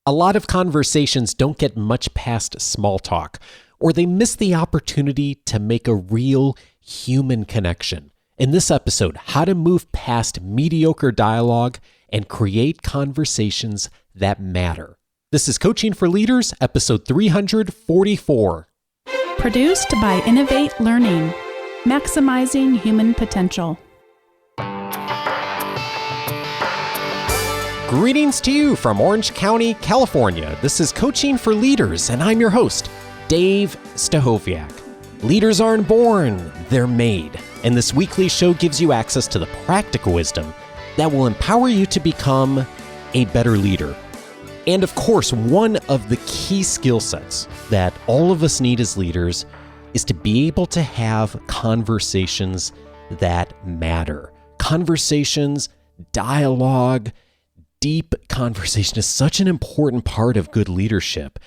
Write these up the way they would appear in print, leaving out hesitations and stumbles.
A lot of conversations don't get much past small talk, or they miss the opportunity to make a real human connection. In this episode, how to move past mediocre dialogue and create conversations that matter. This is Coaching for Leaders, episode 344. Produced by Innovate Learning, maximizing human potential. Greetings to you from Orange County, California. This is Coaching for Leaders, and I'm your host, Dave Stachowiak. Leaders aren't born, they're made. And this weekly show gives you access to the practical wisdom that will empower you to become a better leader. And of course, one of the key skill sets that all of us need as leaders is to be able to have conversations that matter. Conversations, dialogue, deep conversation is such an important part of good leadership.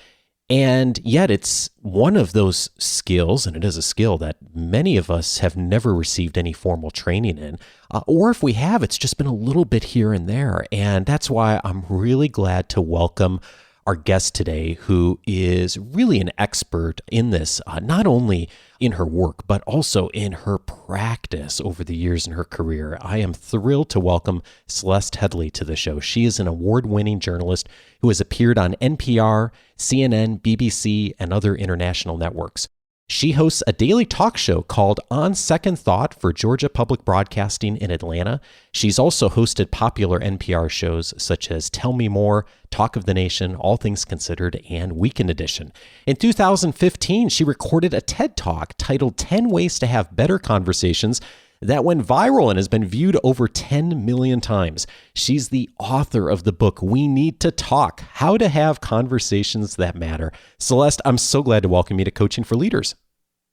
And yet it's one of those skills, and it is a skill that many of us have never received any formal training in. Or if we have, it's just been a little bit here and there. And that's why I'm really glad to welcome our guest today, who is really an expert in this, not only in her work, but also in her practice over the years in her career. I am thrilled to welcome Celeste Headlee to the show. She is an award-winning journalist who has appeared on NPR, CNN, BBC, and other international networks. She hosts a daily talk show called On Second Thought for Georgia Public Broadcasting in Atlanta. She's also hosted popular NPR shows such as Tell Me More, Talk of the Nation, All Things Considered, and Weekend Edition. In 2015, she recorded a TED Talk titled 10 Ways to Have Better Conversations that went viral and has been viewed over 10 million times. She's the author of the book, We Need to Talk, How to Have Conversations That Matter. Celeste, I'm so glad to welcome you to Coaching for Leaders.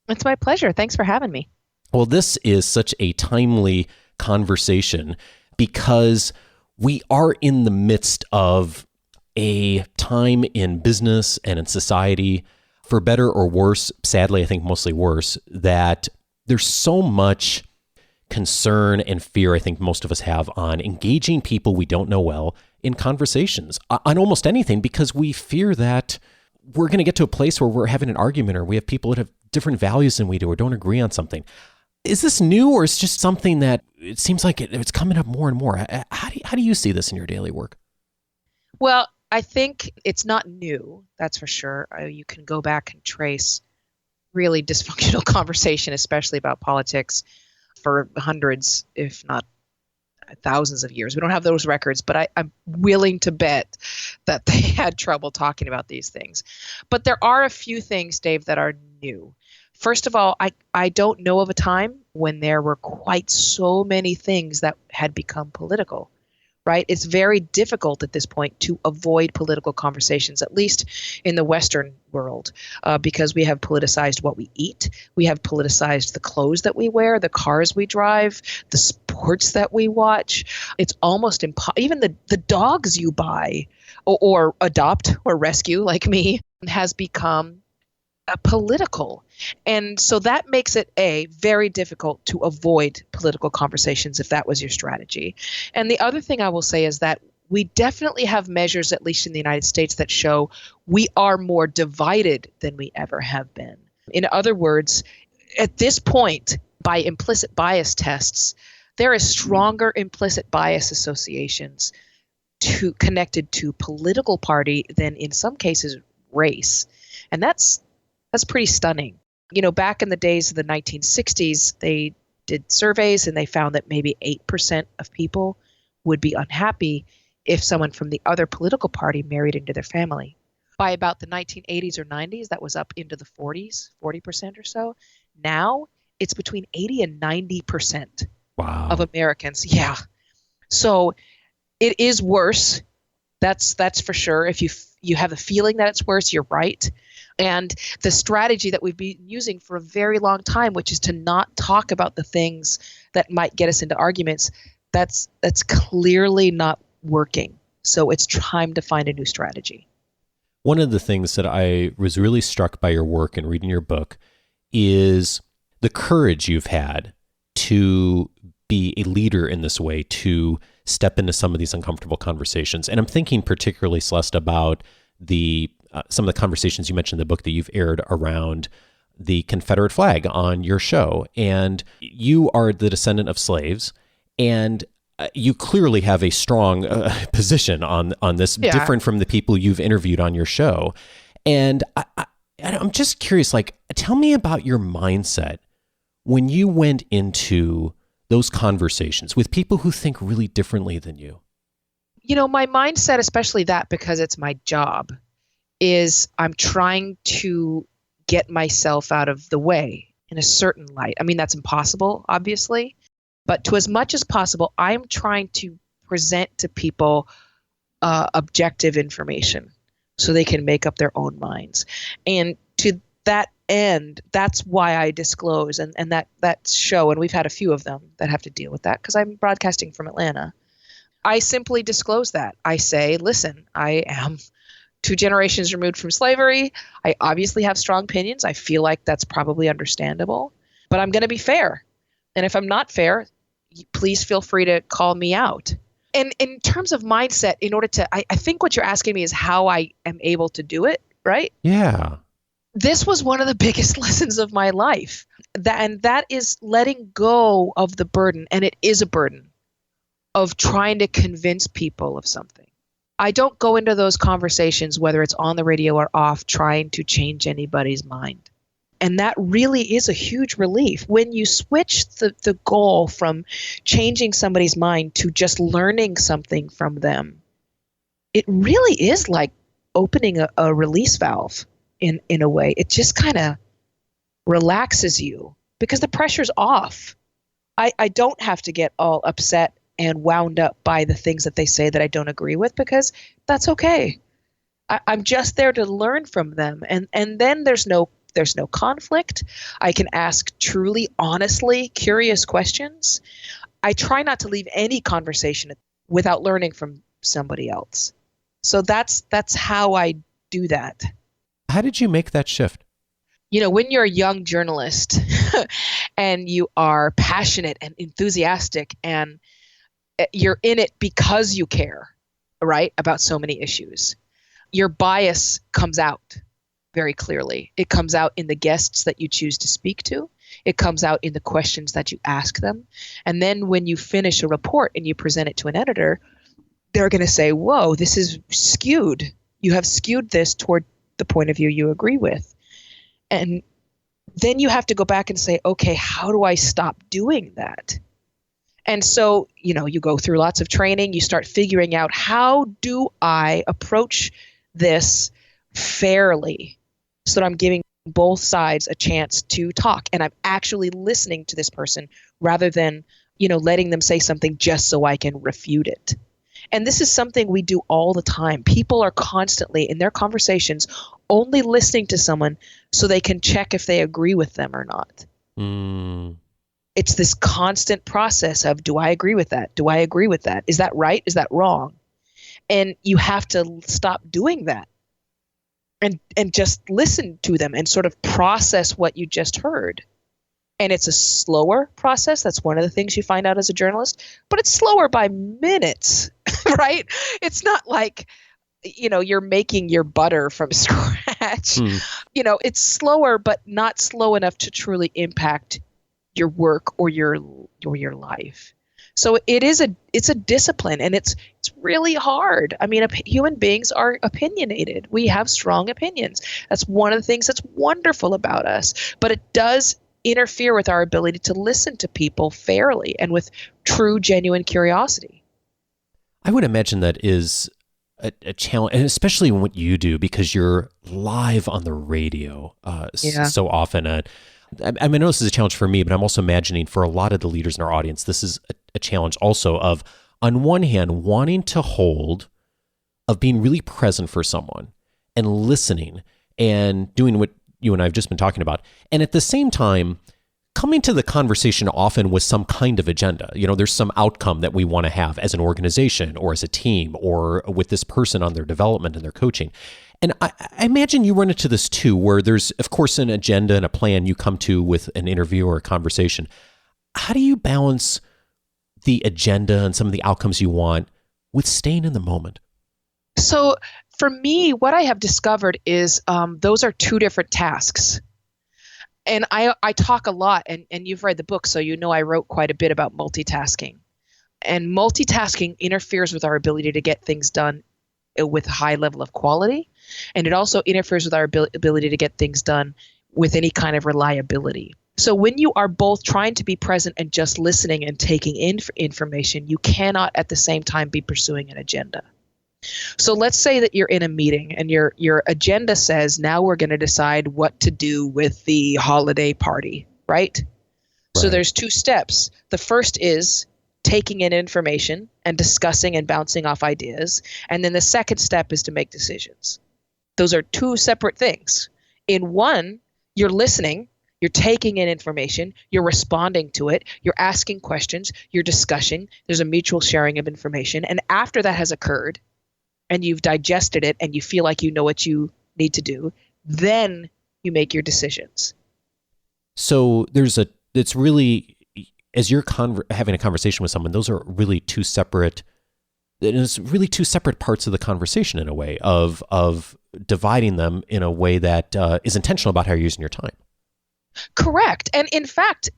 It's my pleasure. Thanks for having me. Well, this is such a timely conversation because we are in the midst of a time in business and in society, for better or worse, sadly, I think mostly worse, that there's so much concern and fear I think most of us have on engaging people we don't know well in conversations on almost anything, because we fear that we're going to get to a place where we're having an argument or we have people that have different values than we do or don't agree on something. Is this new, or is it just something that it seems like it's coming up more and more? How do you see this in your daily work? Well, I think it's not new, that's for sure. You can go back and trace really dysfunctional conversation, especially about politics, for hundreds, if not thousands of years. We don't have those records, but I'm willing to bet that they had trouble talking about these things. But there are a few things, Dave, that are new. First of all, I don't know of a time when there were quite so many things that had become political, right? It's very difficult at this point to avoid political conversations, at least in the Western world, because we have politicized what we eat. We have politicized the clothes that we wear, the cars we drive, the sports that we watch. It's almost even the dogs you buy or adopt or rescue, like me, has become political. And so that makes it very difficult to avoid political conversations if that was your strategy. And the other thing I will say is that we definitely have measures, at least in the United States, that show we are more divided than we ever have been. In other words, at this point, by implicit bias tests, there is stronger implicit bias associations connected to political party than in some cases race. And that's pretty stunning. You know, back in the days of the 1960s, they did surveys and they found that maybe 8% of people would be unhappy if someone from the other political party married into their family. By about the 1980s or 90s, that was up into the 40% or so. Now it's between 80 and 90% of Americans. Yeah. So it is worse. That's for sure. If you have a feeling that it's worse, you're right. And the strategy that we've been using for a very long time, which is to not talk about the things that might get us into arguments, that's clearly not working. So it's time to find a new strategy. One of the things that I was really struck by your work and reading your book is the courage you've had to be a leader in this way, to step into some of these uncomfortable conversations. And I'm thinking particularly, Celeste, about some of the conversations you mentioned in the book that you've aired around the Confederate flag on your show. And you are the descendant of slaves, and you clearly have a strong position on this, different from the people you've interviewed on your show. And I'm just curious, tell me about your mindset when you went into those conversations with people who think really differently than you. My mindset, especially that because it's my job, is I'm trying to get myself out of the way in a certain light. I mean, that's impossible, obviously, but to as much as possible, I'm trying to present to people objective information so they can make up their own minds. And to that end, that's why I disclose and that show, and we've had a few of them that have to deal with that because I'm broadcasting from Atlanta. I simply disclose that. I say, listen, I am 2 generations removed from slavery. I obviously have strong opinions. I feel like that's probably understandable, but I'm going to be fair. And if I'm not fair, please feel free to call me out. And in terms of mindset, I think what you're asking me is how I am able to do it, right? Yeah. This was one of the biggest lessons of my life. That is letting go of the burden, and it is a burden, of trying to convince people of something. I don't go into those conversations, whether it's on the radio or off, trying to change anybody's mind. And that really is a huge relief. When you switch the goal from changing somebody's mind to just learning something from them, it really is like opening a release valve in a way. It just kind of relaxes you because the pressure's off. I don't have to get all upset and wound up by the things that they say that I don't agree with, because that's okay. I'm just there to learn from them. And then there's no conflict. I can ask truly, honestly, curious questions. I try not to leave any conversation without learning from somebody else. So that's how I do that. How did you make that shift? When you're a young journalist and you are passionate and enthusiastic and you're in it because you care, right, about so many issues, your bias comes out very clearly. It comes out in the guests that you choose to speak to. It comes out in the questions that you ask them. And then when you finish a report and you present it to an editor, they're going to say, whoa, this is skewed. You have skewed this toward the point of view you agree with. And then you have to go back and say, okay, how do I stop doing that? And so, you go through lots of training, you start figuring out, how do I approach this fairly so that I'm giving both sides a chance to talk and I'm actually listening to this person rather than, letting them say something just so I can refute it. And this is something we do all the time. People are constantly in their conversations only listening to someone so they can check if they agree with them or not. It's this constant process of, do I agree with that? Do I agree with that? Is that right? Is that wrong? And you have to stop doing that and just listen to them and sort of process what you just heard. And it's a slower process. That's one of the things you find out as a journalist, but it's slower by minutes, right? It's not like, you're making your butter from scratch. It's slower, but not slow enough to truly impact your work or your life. So it's a discipline, and it's really hard. I mean, human beings are opinionated. We have strong opinions. That's one of the things that's wonderful about us, but it does interfere with our ability to listen to people fairly and with true, genuine curiosity. I would imagine that is a challenge, and especially in what you do, because you're live on the radio so often. I know this is a challenge for me, but I'm also imagining for a lot of the leaders in our audience, this is a challenge also of, on one hand, wanting to of being really present for someone and listening and doing what you and I have just been talking about. And at the same time, coming to the conversation often with some kind of agenda. There's some outcome that we want to have as an organization or as a team or with this person on their development and their coaching. And I imagine you run into this too, where there's, of course, an agenda and a plan you come to with an interview or a conversation. How do you balance the agenda and some of the outcomes you want with staying in the moment? So for me, what I have discovered is those are two different tasks. And I talk a lot, and you've read the book, so you know I wrote quite a bit about multitasking. And multitasking interferes with our ability to get things done with a high level of quality. And it also interferes with our ability to get things done with any kind of reliability. So when you are both trying to be present and just listening and taking in information, you cannot at the same time be pursuing an agenda. So let's say that you're in a meeting and your agenda says, now we're going to decide what to do with the holiday party, right? So there's two steps. The first is taking in information and discussing and bouncing off ideas. And then the second step is to make decisions. Those are two separate things. In one, you're listening, you're taking in information, you're responding to it, you're asking questions, you're discussing, there's a mutual sharing of information. And after that has occurred, and you've digested it and you feel like you know what you need to do, then you make your decisions. So it's really, as you're having a conversation with someone, those are really two separate parts of the conversation in a way of dividing them in a way that is intentional about how you're using your time. Correct. And in fact,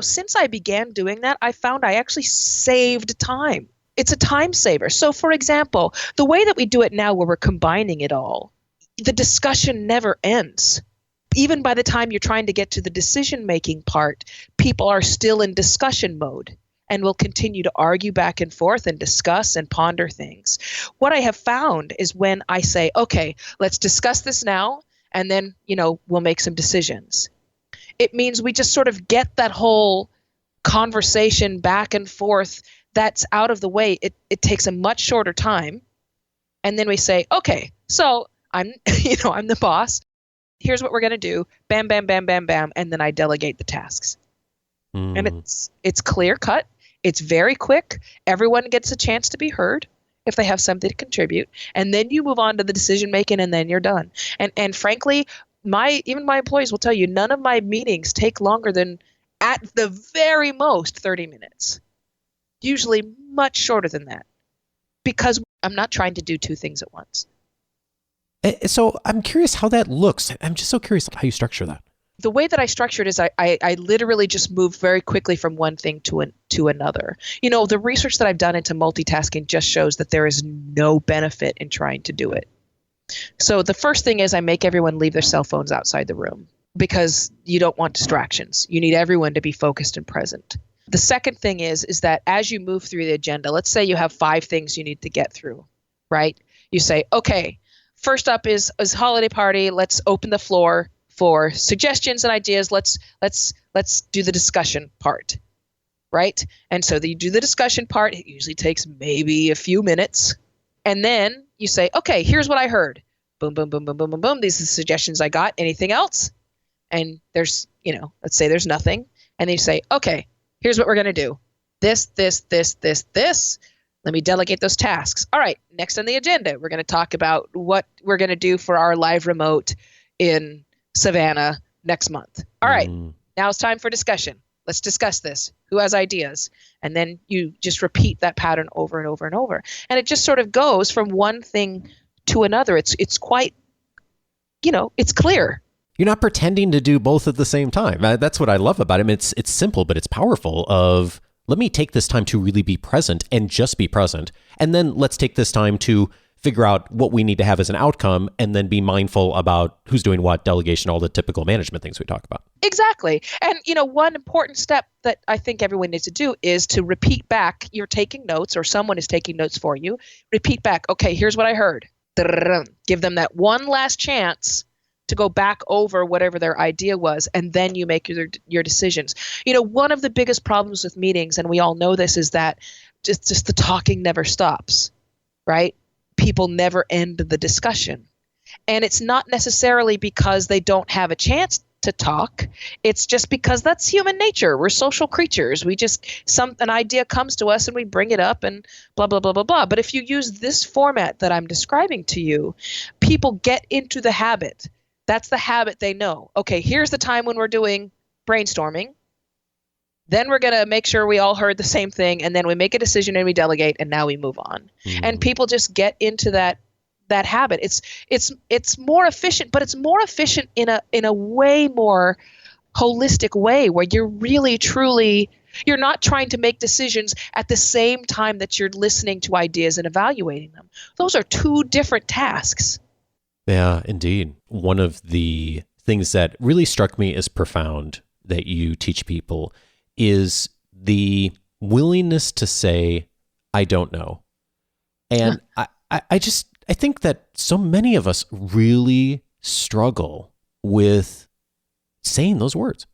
since I began doing that, I found I actually saved time. It's a time saver. So for example, the way that we do it now where we're combining it all, the discussion never ends. Even by the time you're trying to get to the decision-making part, people are still in discussion mode and will continue to argue back and forth and discuss and ponder things. What I have found is when I say, okay, let's discuss this now, and then, we'll make some decisions. It means we just sort of get that whole conversation back and forth that's out of the way. It takes a much shorter time. And then we say, okay, so I'm the boss. Here's what we're going to do. Bam, bam, bam, bam, bam. And then I delegate the tasks. And it's clear cut. It's very quick. Everyone gets a chance to be heard if they have something to contribute. And then you move on to the decision making, and then you're done. And frankly, even my employees will tell you, none of my meetings take longer than at the very most 30 minutes. Usually much shorter than that, because I'm not trying to do two things at once. So I'm curious how that looks. I'm just so curious how you structure that. The way that I structure it is I literally just move very quickly from one thing to another. The research that I've done into multitasking just shows that there is no benefit in trying to do it. So the first thing is I make everyone leave their cell phones outside the room, because you don't want distractions. You need everyone to be focused and present. The second thing is that as you move through the agenda, let's say you have 5 things you need to get through, right? You say, okay, first up is holiday party. Let's open the floor for suggestions and ideas. Let's do the discussion part, right? And so you do the discussion part. It usually takes maybe a few minutes. And then you say, okay, here's what I heard. Boom, boom, boom, boom, boom, boom, boom. These are the suggestions I got. Anything else? And there's, let's say there's nothing. And then you say, okay, here's what we're going to do. This. Let me delegate those tasks. All right, next on the agenda, we're going to talk about what we're going to do for our live remote in Savannah next month. All right, now it's time for discussion. Let's discuss this. Who has ideas? And then you just repeat that pattern over and over and over. And it just sort of goes from one thing to another. It's quite, it's clear. You're not pretending to do both at the same time. That's what I love about it. I mean, it's simple, but it's powerful of, let me take this time to really be present and just be present. And then let's take this time to figure out what we need to have as an outcome, and then be mindful about who's doing what, delegation, all the typical management things we talk about. Exactly. And, one important step that I think everyone needs to do is to repeat back. You're taking notes, or someone is taking notes for you. Repeat back. Okay, here's what I heard. Give them that one last chance to go back over whatever their idea was, and then you make your decisions. One of the biggest problems with meetings, and we all know this, is that just the talking never stops, right? People never end the discussion. And it's not necessarily because they don't have a chance to talk. It's just because that's human nature. We're social creatures. We just, an idea comes to us and we bring it up and blah, blah, blah, blah, blah. But if you use this format that I'm describing to you, people get into the habit. That's the habit they know. Okay, here's the time when we're doing brainstorming. Then we're going to make sure we all heard the same thing, and then we make a decision and we delegate, and now we move on. And people just get into that habit. It's more efficient, but it's more efficient in a way more holistic way, where you're really truly, you're not trying to make decisions at the same time that you're listening to ideas and evaluating them. Those are two different tasks. Yeah, indeed. One of the things that really struck me as profound that you teach people is the willingness to say, I don't know. And I think that so many of us really struggle with saying those words.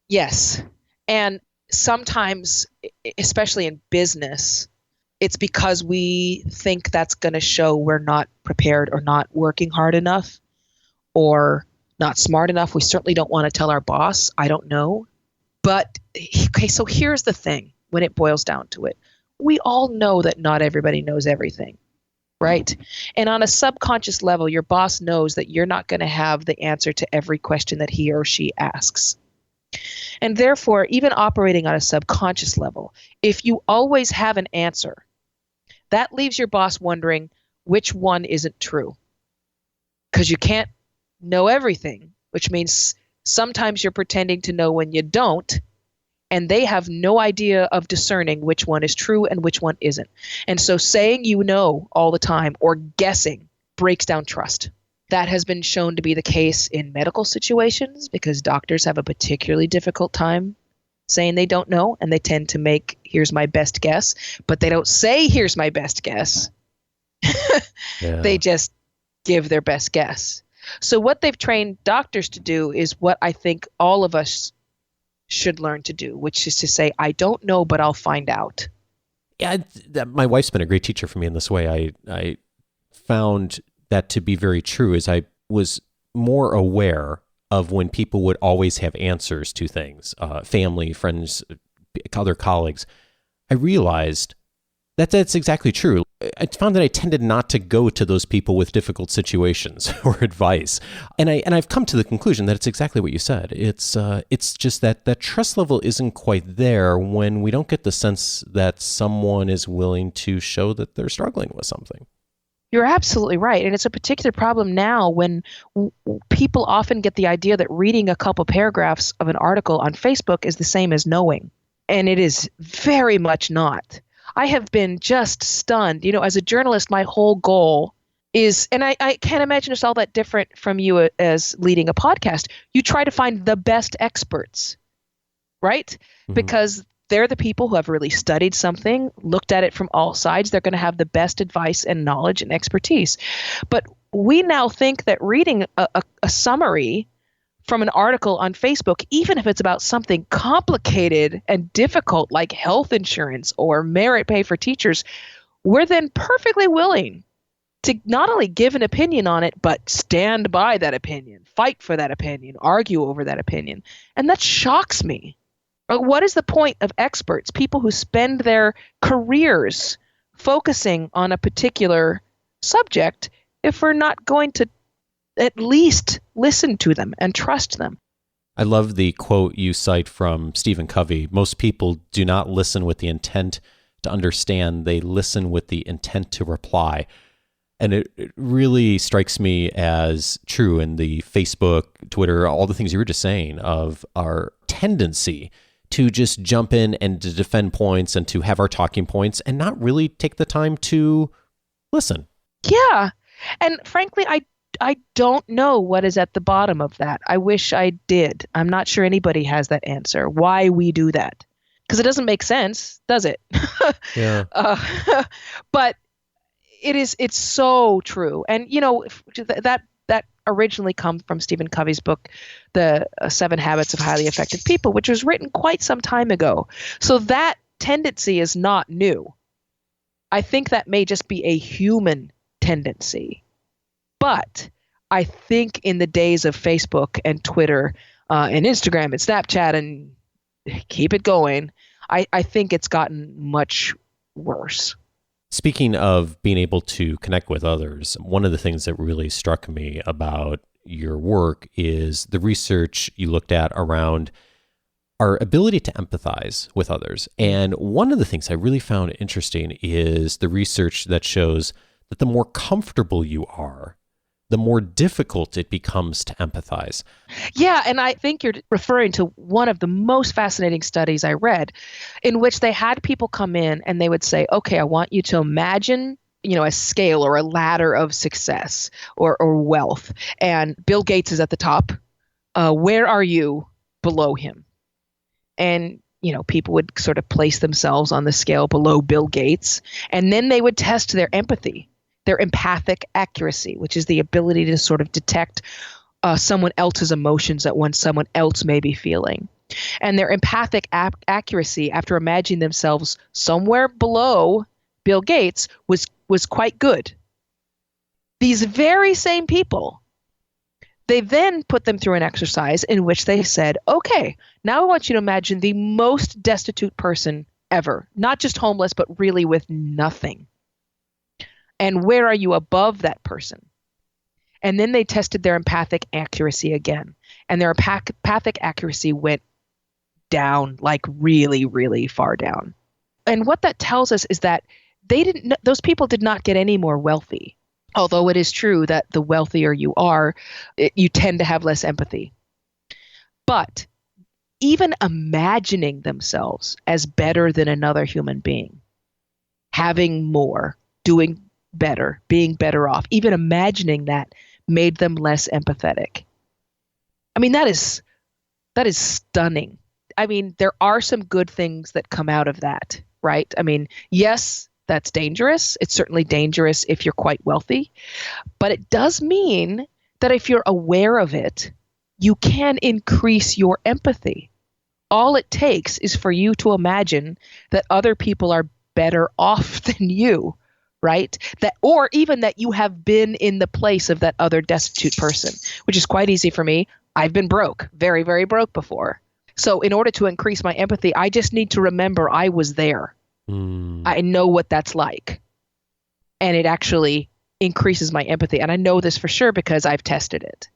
Yes. And sometimes, especially in business, it's because we think that's going to show we're not prepared or not working hard enough or not smart enough. We certainly don't want to tell our boss, I don't know. But, okay, so here's the thing when it boils down to it. We all know that not everybody knows everything, right? And on a subconscious level, your boss knows that you're not going to have the answer to every question that he or she asks. And therefore, even operating on a subconscious level, if you always have an answer, that leaves your boss wondering which one isn't true. Because you can't know everything, which means sometimes you're pretending to know when you don't, and they have no idea of discerning which one is true and which one isn't. And so saying you know all the time or guessing breaks down trust. That has been shown to be the case in medical situations because doctors have a particularly difficult time saying they don't know, and they tend to make, here's my best guess, but they don't say, here's my best guess. Yeah. They just give their best guess. So what they've trained doctors to do is what I think all of us should learn to do, which is to say, I don't know, but I'll find out. Yeah, my wife's been a great teacher for me in this way. I found that to be very true as I was more aware of when people would always have answers to things, family, friends, other colleagues. I realized that that's exactly true. I found that I tended not to go to those people with difficult situations or advice. And I've come to the conclusion that it's exactly what you said. It's just that trust level isn't quite there when we don't get the sense that someone is willing to show that they're struggling with something. You're absolutely right. And it's a particular problem now when people often get the idea that reading a couple paragraphs of an article on Facebook is the same as knowing. And it is very much not. I have been just stunned. You know, as a journalist, my whole goal is, and I can't imagine it's all that different from you as leading a podcast. You try to find the best experts, right? Mm-hmm. Because they're the people who have really studied something, looked at it from all sides. They're going to have the best advice and knowledge and expertise. But we now think that reading a summary from an article on Facebook, even if it's about something complicated and difficult like health insurance or merit pay for teachers, we're then perfectly willing to not only give an opinion on it, but stand by that opinion, fight for that opinion, argue over that opinion. And that shocks me. What is the point of experts, people who spend their careers focusing on a particular subject, if we're not going to at least listen to them and trust them? I love the quote you cite from Stephen Covey. Most people do not listen with the intent to understand. They listen with the intent to reply. And it really strikes me as true in the Facebook, Twitter, all the things you were just saying of our tendency to just jump in and to defend points and to have our talking points and not really take the time to listen. Yeah. And frankly, I don't know what is at the bottom of that. I wish I did. I'm not sure anybody has that answer, why we do that. Because it doesn't make sense, does it? Yeah. But it's so true. And, you know, that originally come from Stephen Covey's book, The 7 Habits of Highly Effective People, which was written quite some time ago. So that tendency is not new. I think that may just be a human tendency. But I think in the days of Facebook and Twitter and Instagram and Snapchat and keep it going, I think it's gotten much worse. Speaking of being able to connect with others, one of the things that really struck me about your work is the research you looked at around our ability to empathize with others. And one of the things I really found interesting is the research that shows that the more comfortable you are, the more difficult it becomes to empathize. Yeah, and I think you're referring to one of the most fascinating studies I read, in which they had people come in and they would say, okay, I want you to imagine, a scale or a ladder of success or wealth. And Bill Gates is at the top. Where are you below him? And, people would sort of place themselves on the scale below Bill Gates. And then they would test their empathy, their empathic accuracy, which is the ability to sort of detect someone else's emotions that someone else may be feeling. And their empathic accuracy, after imagining themselves somewhere below Bill Gates, was quite good. These very same people, they then put them through an exercise in which they said, okay, now I want you to imagine the most destitute person ever, not just homeless, but really with nothing. And where are you above that person? And then they tested their empathic accuracy again. And their empathic accuracy went down, like really, really far down. And what that tells us is that those people did not get any more wealthy. Although it is true that the wealthier you are, you tend to have less empathy. But even imagining themselves as better than another human being, having more, doing better, being better off, even imagining that made them less empathetic. I mean, that is stunning. I mean, there are some good things that come out of that, right? I mean, yes, that's dangerous. It's certainly dangerous if you're quite wealthy, but it does mean that if you're aware of it, you can increase your empathy. All it takes is for you to imagine that other people are better off than you, right? Or even that you have been in the place of that other destitute person, which is quite easy for me. I've been broke, very, very broke before. So in order to increase my empathy, I just need to remember I was there. I know what that's like. And it actually increases my empathy. And I know this for sure because I've tested it.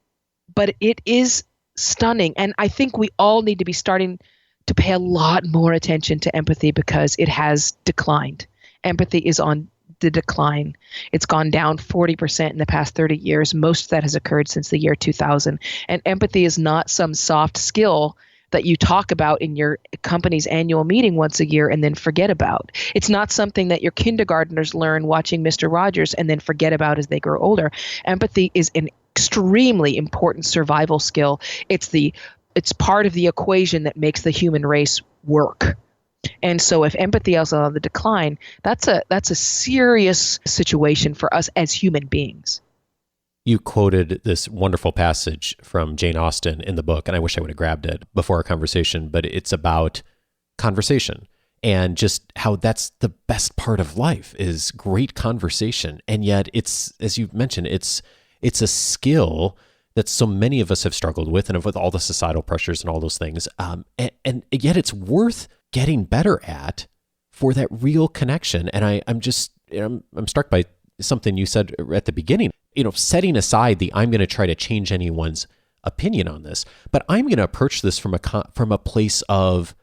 But it is stunning. And I think we all need to be starting to pay a lot more attention to empathy because it has declined. Empathy is on the decline. It's gone down 40% in the past 30 years. Most of that has occurred since the year 2000. And empathy is not some soft skill that you talk about in your company's annual meeting once a year and then forget about. It's not something that your kindergartners learn watching Mr. Rogers and then forget about as they grow older. Empathy is an extremely important survival skill. It's part of the equation that makes the human race work. And so if empathy is on the decline, that's a serious situation for us as human beings. You quoted this wonderful passage from Jane Austen in the book, and I wish I would have grabbed it before our conversation, but it's about conversation and just how that's the best part of life is great conversation. And yet it's, as you mentioned, it's a skill that so many of us have struggled with and with all the societal pressures and all those things. And yet it's worth getting better at for that real connection. And I'm struck by something you said at the beginning, setting aside I'm going to try to change anyone's opinion on this, but I'm going to approach this from a place of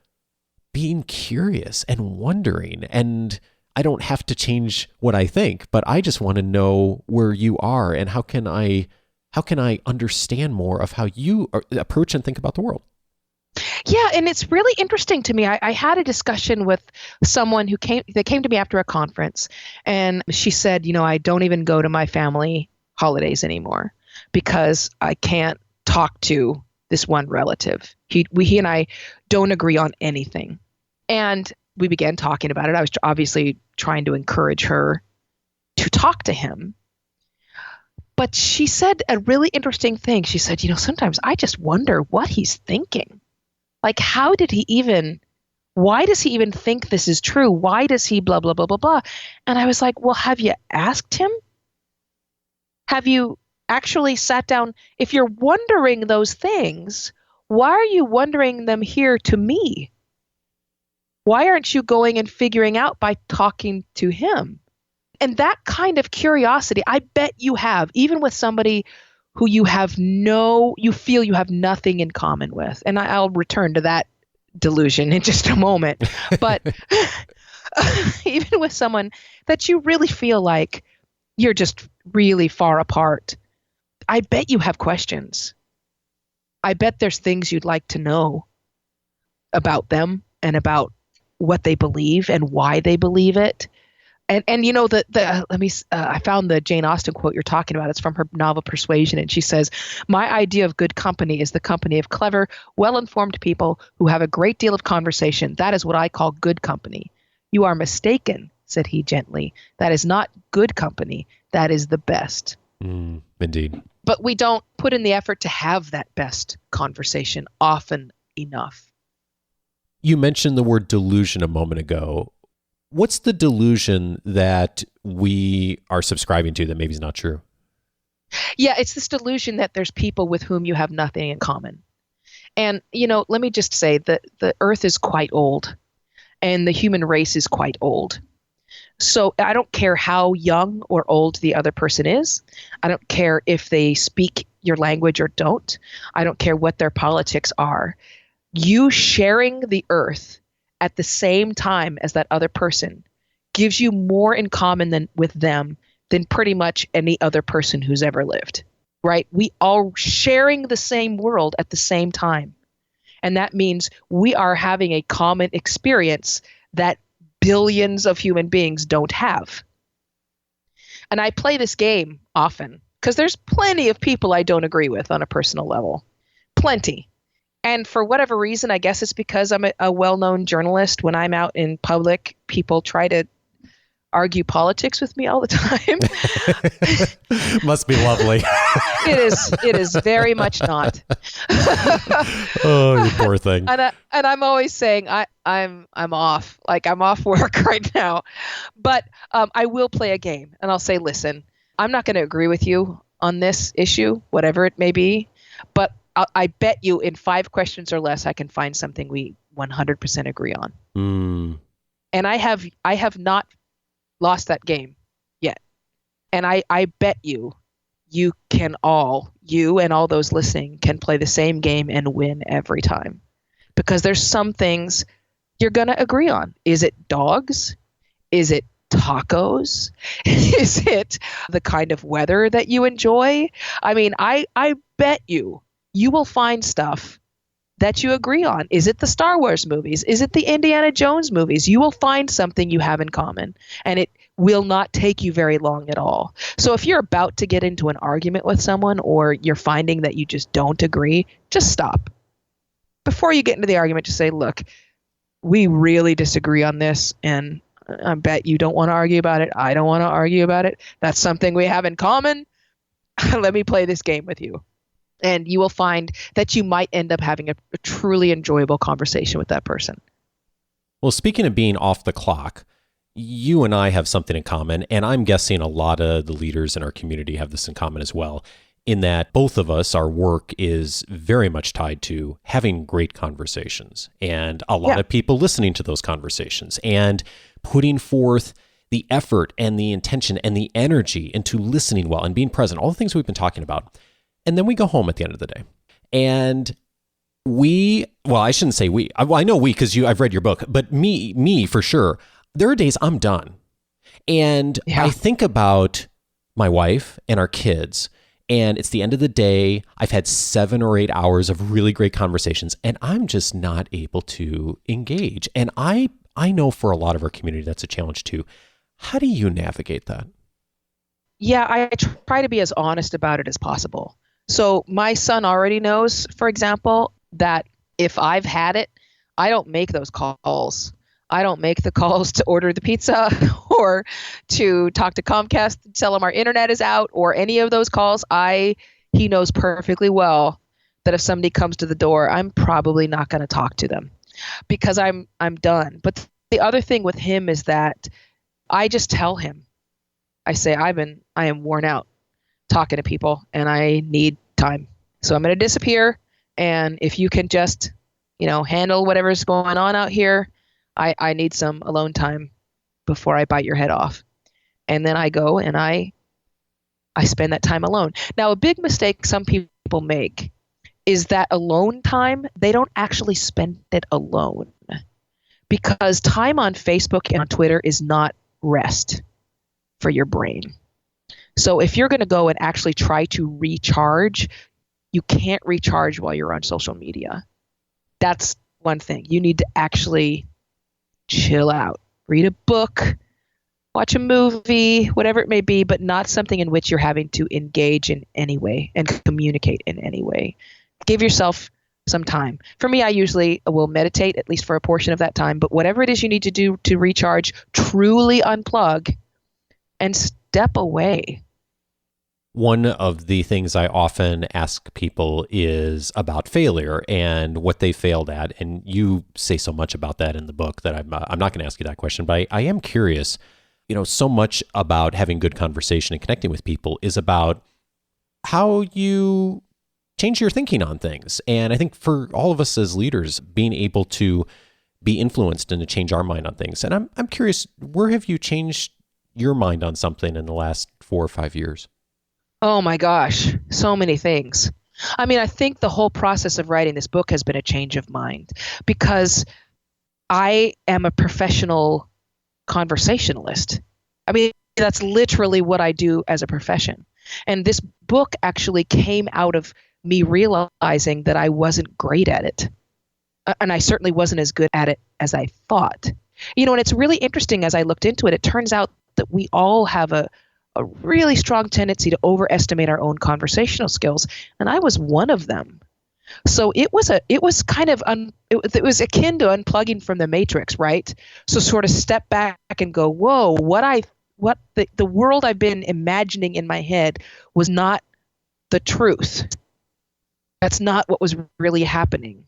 being curious and wondering. And I don't have to change what I think, but I just want to know where you are and how can I understand more of how you approach and think about the world. Yeah, and it's really interesting to me. I had a discussion with someone who came to me after a conference, and she said, I don't even go to my family holidays anymore because I can't talk to this one relative. He and I don't agree on anything. And we began talking about it. I was obviously trying to encourage her to talk to him. But she said a really interesting thing. She said, sometimes I just wonder what he's thinking. Like, why does he even think this is true? Why does he blah, blah, blah, blah, blah? And I was like, well, have you asked him? Have you actually sat down? If you're wondering those things, why are you wondering them here to me? Why aren't you going and figuring out by talking to him? And that kind of curiosity, I bet you have, even with somebody who you feel you have nothing in common with. And I'll return to that delusion in just a moment. But even with someone that you really feel like you're just really far apart, I bet you have questions. I bet there's things you'd like to know about them and about what they believe and why they believe it. And you know, I found the Jane Austen quote you're talking about. It's from her novel Persuasion. And she says, "My idea of good company is the company of clever, well-informed people who have a great deal of conversation. That is what I call good company." "You are mistaken," said he gently. "That is not good company. That is the best." Indeed. But we don't put in the effort to have that best conversation often enough. You mentioned the word delusion a moment ago. What's the delusion that we are subscribing to that maybe is not true? Yeah, it's this delusion that there's people with whom you have nothing in common. And, you know, let me just say that the earth is quite old and the human race is quite old. So I don't care how young or old the other person is. I don't care if they speak your language or don't. I don't care what their politics are. You sharing the earth at the same time as that other person gives you more in common with them than pretty much any other person who's ever lived, right? We all sharing the same world at the same time. And that means we are having a common experience that billions of human beings don't have. And I play this game often because there's plenty of people I don't agree with on a personal level. Plenty. And for whatever reason, I guess it's because I'm a well-known journalist. When I'm out in public, people try to argue politics with me all the time. Must be lovely. It is very much not. Oh, you poor thing. And I'm always saying I'm off. Like, I'm off work right now. But I will play a game and I'll say, listen, I'm not going to agree with you on this issue, whatever it may be, but I bet you in 5 questions or less, I can find something we 100% agree on. And I have not lost that game yet. And I bet you and all those listening can play the same game and win every time. Because there's some things you're going to agree on. Is it dogs? Is it tacos? Is it the kind of weather that you enjoy? I mean, I bet you will find stuff that you agree on. Is it the Star Wars movies? Is it the Indiana Jones movies? You will find something you have in common, and it will not take you very long at all. So if you're about to get into an argument with someone or you're finding that you just don't agree, just stop. Before you get into the argument, just say, look, we really disagree on this, and I bet you don't want to argue about it. I don't want to argue about it. That's something we have in common. Let me play this game with you. And you will find that you might end up having a truly enjoyable conversation with that person. Well, speaking of being off the clock, you and I have something in common, and I'm guessing a lot of the leaders in our community have this in common as well, in that both of us, our work is very much tied to having great conversations and a lot of people listening to those conversations and putting forth the effort and the intention and the energy into listening well and being present, all the things we've been talking about. And then we go home at the end of the day. And I shouldn't say we. I know we because I've read your book, but me for sure. There are days I'm done. And I think about my wife and our kids, and it's the end of the day. I've had 7 or 8 hours of really great conversations, and I'm just not able to engage. And I know for a lot of our community, that's a challenge too. How do you navigate that? Yeah, I try to be as honest about it as possible. So my son already knows, for example, that if I've had it, I don't make those calls. I don't make the calls to order the pizza or to talk to Comcast to tell them our internet is out or any of those calls. He knows perfectly well that if somebody comes to the door, I'm probably not going to talk to them because I'm done. But the other thing with him is that I just tell him, I say, I am worn out talking to people and I need time. So I'm going to disappear. And if you can just, handle whatever's going on out here, I need some alone time before I bite your head off. And then I go and I spend that time alone. Now, a big mistake some people make is that alone time, they don't actually spend it alone, because time on Facebook and on Twitter is not rest for your brain. So if you're going to go and actually try to recharge, you can't recharge while you're on social media. That's one thing. You need to actually chill out, read a book, watch a movie, whatever it may be, but not something in which you're having to engage in any way and communicate in any way. Give yourself some time. For me, I usually will meditate, at least for a portion of that time, but whatever it is you need to do to recharge, truly unplug and step away. One of the things I often ask people is about failure and what they failed at. And you say so much about that in the book that I'm not going to ask you that question, but I am curious. So much about having good conversation and connecting with people is about how you change your thinking on things. And I think for all of us as leaders, being able to be influenced and to change our mind on things. And I'm curious, where have you changed your mind on something in the last 4 or 5 years? Oh my gosh, so many things. I mean, I think the whole process of writing this book has been a change of mind, because I am a professional conversationalist. I mean, that's literally what I do as a profession. And this book actually came out of me realizing that I wasn't great at it. And I certainly wasn't as good at it as I thought. And it's really interesting, as I looked into it, it turns out that we all have a really strong tendency to overestimate our own conversational skills. And I was one of them. So it was kind of, it was akin to unplugging from the matrix, right? So sort of step back and go, whoa, the world I've been imagining in my head was not the truth. That's not what was really happening.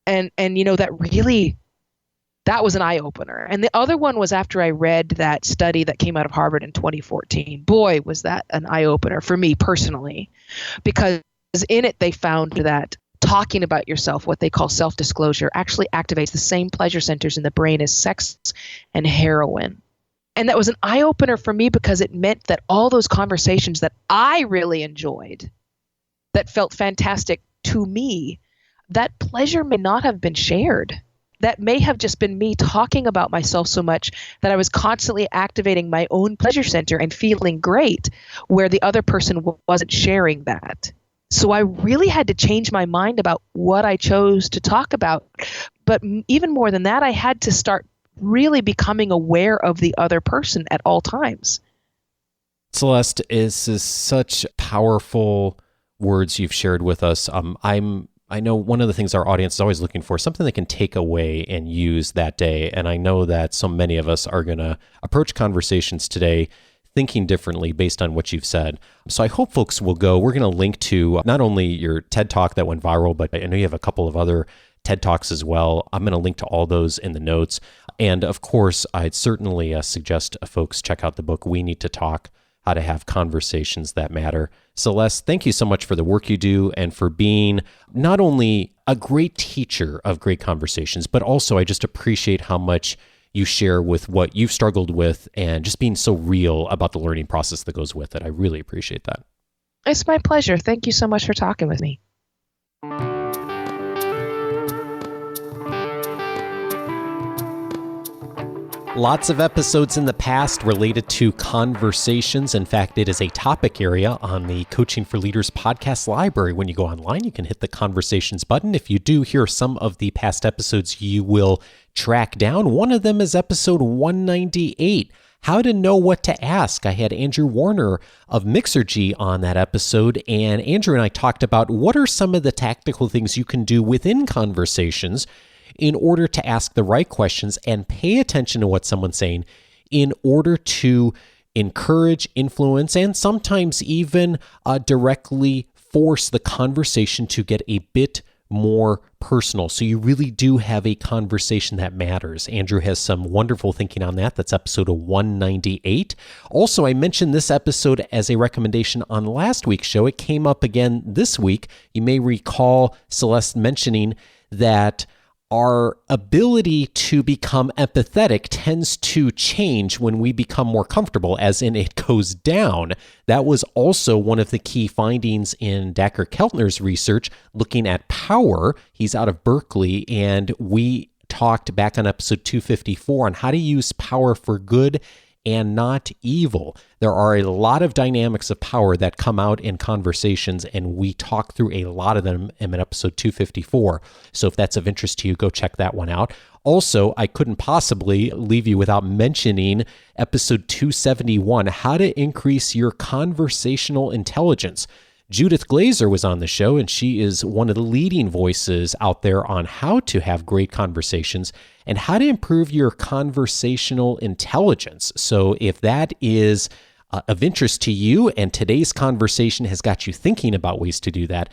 And that was an eye-opener. And the other one was after I read that study that came out of Harvard in 2014. Boy, was that an eye-opener for me personally, because in it they found that talking about yourself, what they call self-disclosure, actually activates the same pleasure centers in the brain as sex and heroin. And that was an eye-opener for me, because it meant that all those conversations that I really enjoyed, that felt fantastic to me, that pleasure may not have been shared. That may have just been me talking about myself so much that I was constantly activating my own pleasure center and feeling great, where the other person wasn't sharing that. So I really had to change my mind about what I chose to talk about. But even more than that, I had to start really becoming aware of the other person at all times. Celeste, this is such powerful words you've shared with us. I know one of the things our audience is always looking for, something they can take away and use that day. And I know that so many of us are going to approach conversations today thinking differently based on what you've said. So I hope folks will go. We're going to link to not only your TED Talk that went viral, but I know you have a couple of other TED Talks as well. I'm going to link to all those in the notes. And of course, I'd certainly suggest folks check out the book, We Need to Talk, How to Have Conversations That Matter. Celeste, thank you so much for the work you do and for being not only a great teacher of great conversations, but also I just appreciate how much you share with what you've struggled with and just being so real about the learning process that goes with it. I really appreciate that. It's my pleasure. Thank you so much for talking with me. Lots of episodes in the past related to conversations. In fact, it is a topic area on the Coaching for Leaders podcast library. When you go online, you can hit the conversations button. If you do hear some of the past episodes, you will track down. One of them is episode 198, How to Know What to Ask. I had Andrew Warner of Mixergy on that episode, and Andrew and I talked about what are some of the tactical things you can do within conversations in order to ask the right questions and pay attention to what someone's saying in order to encourage, influence, and sometimes even directly force the conversation to get a bit more personal. So you really do have a conversation that matters. Andrew has some wonderful thinking on that. That's episode 198. Also, I mentioned this episode as a recommendation on last week's show. It came up again this week. You may recall Celeste mentioning that our ability to become empathetic tends to change when we become more comfortable, as in it goes down. That was also one of the key findings in Dacher Keltner's research looking at power. He's out of Berkeley, and we talked back on episode 254 on how to use power for good and not evil. There are a lot of dynamics of power that come out in conversations, and we talk through a lot of them in episode 254. So if that's of interest to you, go check that one out. Also, I couldn't possibly leave you without mentioning episode 271, How to Increase Your Conversational Intelligence. Judith Glazer was on the show, and she is one of the leading voices out there on how to have great conversations and how to improve your conversational intelligence. So if that is of interest to you and today's conversation has got you thinking about ways to do that,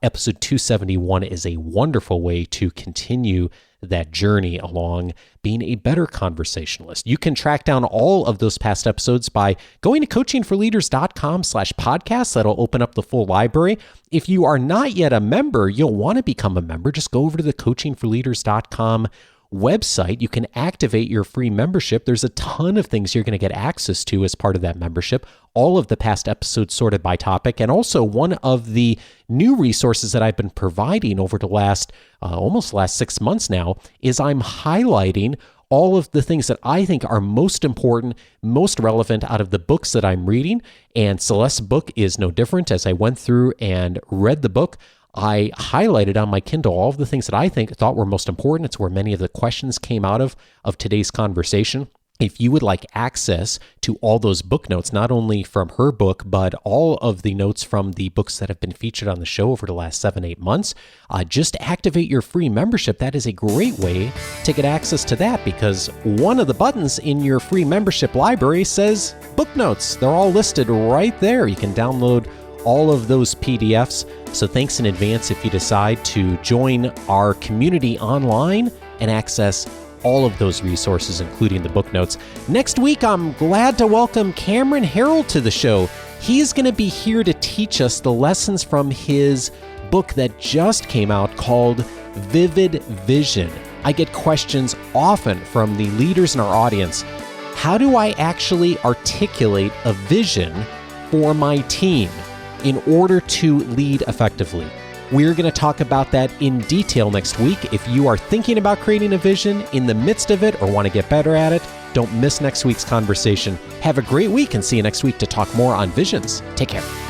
episode 271 is a wonderful way to continue that journey along being a better conversationalist. You can track down all of those past episodes by going to coachingforleaders.com/podcast. That'll open up the full library. If you are not yet a member, you'll want to become a member. Just go over to the coachingforleaders.com website. You can activate your free membership. There's a ton of things you're going to get access to as part of that membership. All of the past episodes sorted by topic. And also one of the new resources that I've been providing over the last 6 months now is I'm highlighting all of the things that I think are most important, most relevant out of the books that I'm reading. And Celeste's book is no different. As I went through and read the book, I highlighted on my Kindle all of the things that I thought were most important. It's where many of the questions came out of today's conversation. If you would like access to all those book notes, not only from her book, but all of the notes from the books that have been featured on the show over the last 7-8 months, just activate your free membership. That is a great way to get access to that, because one of the buttons in your free membership library says book notes. They're all listed right there. You can download all of those PDFs. So thanks in advance if you decide to join our community online and access all of those resources, including the book notes. Next week, I'm glad to welcome Cameron Harrell to the show. He's going to be here to teach us the lessons from his book that just came out called Vivid Vision. I get questions often from the leaders in our audience. How do I actually articulate a vision for my team in order to lead effectively? We're going to talk about that in detail next week. If you are thinking about creating a vision in the midst of it or want to get better at it, don't miss next week's conversation. Have a great week and see you next week to talk more on visions. Take care.